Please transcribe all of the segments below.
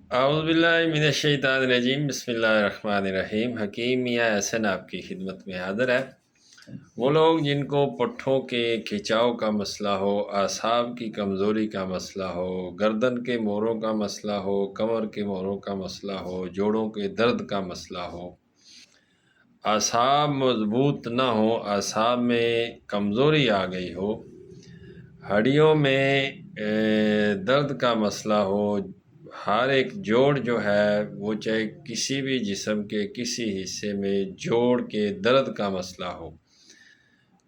اعوذ باللہ من الشیطان الرجیم، بسم اللہ الرحمن الرحیم۔ حکیم میاں احسن آپ کی خدمت میں حاضر ہے۔ وہ لوگ جن کو پٹھوں کے کھچاؤ کا مسئلہ ہو، اعصاب کی کمزوری کا مسئلہ ہو، گردن کے موڑوں کا مسئلہ ہو، کمر کے موڑوں کا مسئلہ ہو، جوڑوں کے درد کا مسئلہ ہو، اعصاب مضبوط نہ ہو، اعصاب میں کمزوری آ گئی ہو، ہڈیوں میں درد کا مسئلہ ہو، ہر ایک جوڑ جو ہے وہ چاہے کسی بھی جسم کے کسی حصے میں جوڑ کے درد کا مسئلہ ہو،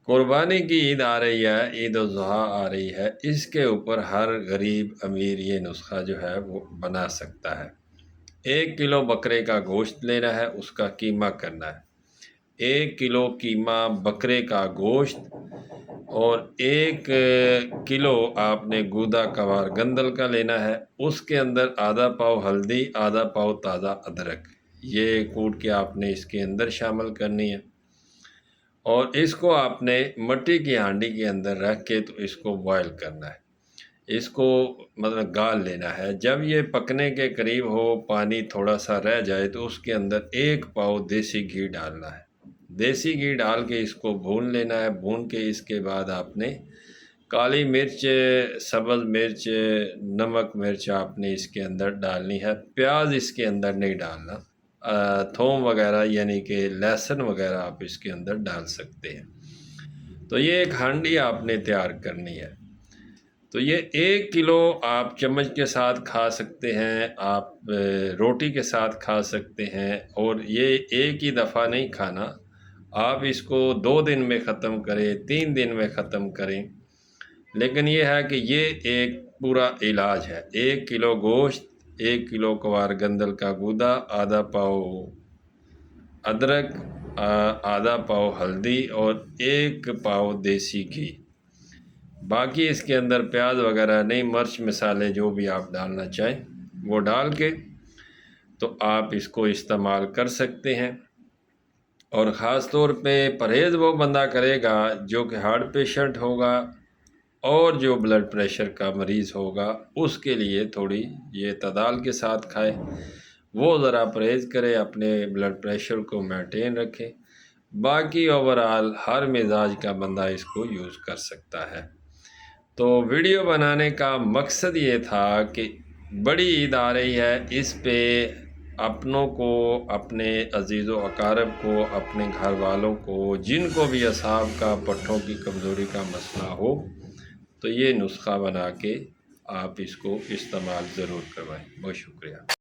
قربانی کی عید آ رہی ہے، عید الاضحیٰ آ رہی ہے، اس کے اوپر ہر غریب امیر یہ نسخہ جو ہے وہ بنا سکتا ہے۔ 1 کلو بکرے کا گوشت لینا ہے، اس کا قیمہ کرنا ہے۔ 1 کلو قیمہ بکرے کا گوشت اور 1 کلو آپ نے گودا کوار گندل کا لینا ہے۔ اس کے اندر آدھا پاؤ ہلدی، آدھا پاؤ تازہ ادرک، یہ کوٹ کے آپ نے اس کے اندر شامل کرنی ہے، اور اس کو آپ نے مٹی کی ہانڈی کے اندر رکھ کے تو اس کو بوائل کرنا ہے، اس کو مطلب گال لینا ہے۔ جب یہ پکنے کے قریب ہو، پانی تھوڑا سا رہ جائے تو اس کے اندر 1 پاؤ دیسی گھی ڈالنا ہے۔ دیسی گھی ڈال کے اس کو بھون لینا ہے۔ بھون کے اس کے بعد آپ نے کالی مرچ، سبز مرچ، نمک مرچ آپ نے اس کے اندر ڈالنی ہے۔ پیاز اس کے اندر نہیں ڈالنا، تھوم وغیرہ یعنی کہ لہسن وغیرہ آپ اس کے اندر ڈال سکتے ہیں۔ تو یہ ایک ہانڈی آپ نے تیار کرنی ہے۔ تو یہ 1 کلو آپ چمچ کے ساتھ کھا سکتے ہیں، آپ روٹی کے ساتھ کھا سکتے ہیں، اور یہ ایک ہی دفعہ نہیں کھانا، آپ اس کو 2 دن میں ختم کریں، 3 دن میں ختم کریں، لیکن یہ ہے کہ یہ ایک پورا علاج ہے۔ 1 کلو گوشت، 1 کلو کوار گندل کا گودا، آدھا پاؤ ادرک، آدھا پاؤ ہلدی اور 1 پاؤ دیسی گھی۔ باقی اس کے اندر پیاز وغیرہ نہیں، مرچ مسالے جو بھی آپ ڈالنا چاہیں وہ ڈال کے تو آپ اس کو استعمال کر سکتے ہیں۔ اور خاص طور پہ پرہیز وہ بندہ کرے گا جو کہ ہارٹ پیشنٹ ہوگا اور جو بلڈ پریشر کا مریض ہوگا، اس کے لیے تھوڑی یہ اعتدال کے ساتھ کھائے، وہ ذرا پرہیز کرے، اپنے بلڈ پریشر کو مینٹین رکھے۔ باقی اوورآل ہر مزاج کا بندہ اس کو یوز کر سکتا ہے۔ تو ویڈیو بنانے کا مقصد یہ تھا کہ بڑی عید آ رہی ہے، اس پہ اپنوں کو، اپنے عزیز و اقارب کو، اپنے گھر والوں کو، جن کو بھی اعصاب کا، پٹھوں کی کمزوری کا مسئلہ ہو، تو یہ نسخہ بنا کے آپ اس کو استعمال ضرور کروائیں۔ بہت شکریہ۔